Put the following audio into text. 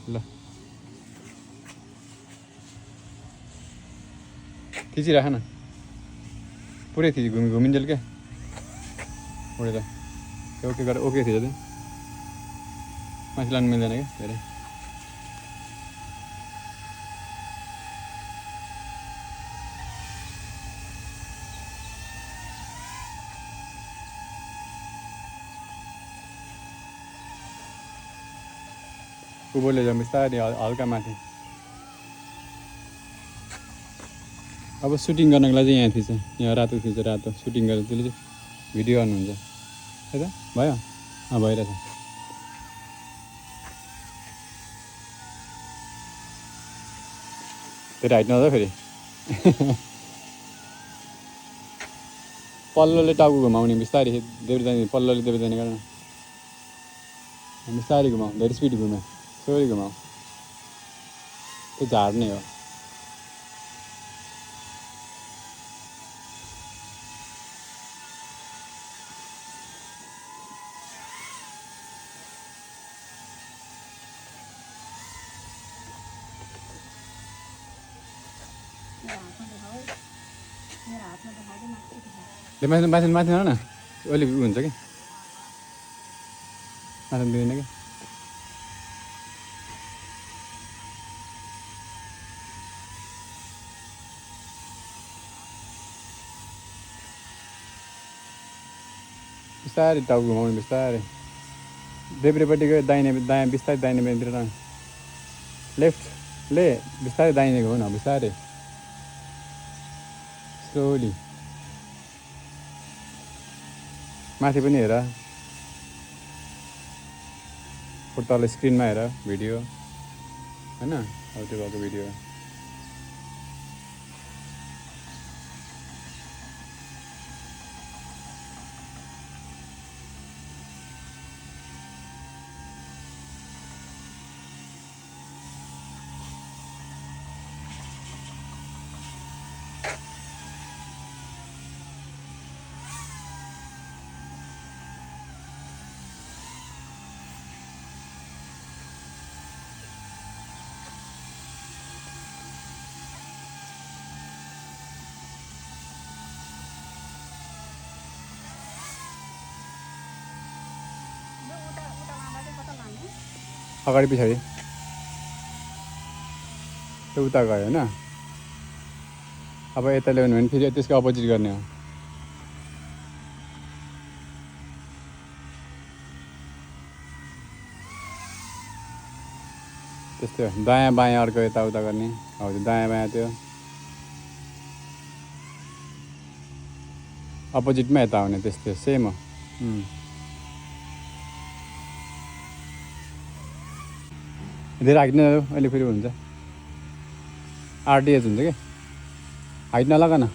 ल खिचिराख न पुरै थिच घुमिन्जेल क्या उडेर ओके गरेर ओके थिच त्यो माथि लानु मिल्दैन क्या धेरै ऊभरले जाउँ बिस्तारै हल्का माथि अब सुटिङ गर्नको लागि चाहिँ यहाँ थिच यहाँ रातो थिच रातो सुटिङ गरेर त्यसले चाहिँ भिडियो गर्नुहुन्छ है त भयो भइरहेछ फेरि हाइट नहुँदा फेरि पल्लोले टाउको घुमाउने बिस्तारै देब्रे पल्लोले देब्रे जाने गर्न बिस्तारै घुमाऊ धेरै स्पिड घुम्यो थोरै घुमाऊ त्यो झार्ने हो माथि माथि माथि न अहिले हुन्छ कि माथि दिँदैन कि बिस्तारै टाउको घुमाउनु बिस्तारै देब्रेपट्टि गयो दायाँ बिस्तारै दाहिने बेतिर लेफ्टले बिस्तारै दाहिने घुमाउनु बिस्तारै स्लोली माथि पनि हेर तल स्क्रिनमा हेर भिडियो होइन अब त्यो भएको भिडियो अगाडि पछाडि त्यो उता गयो होइन अब यता ल्याउनु भने फेरि त्यसको अपोजिट गर्ने हो त्यस्तै हो दायाँ बायाँ अर्को यताउता गर्ने हजुर दायाँ बायाँ त्यो अपोजिटमा यता आउने त्यस्तै सेम हो धेरै हाइट नजाऊ अहिले फेरि हुन्छ आरडिएच हुन्छ क्या हाइट नलगा न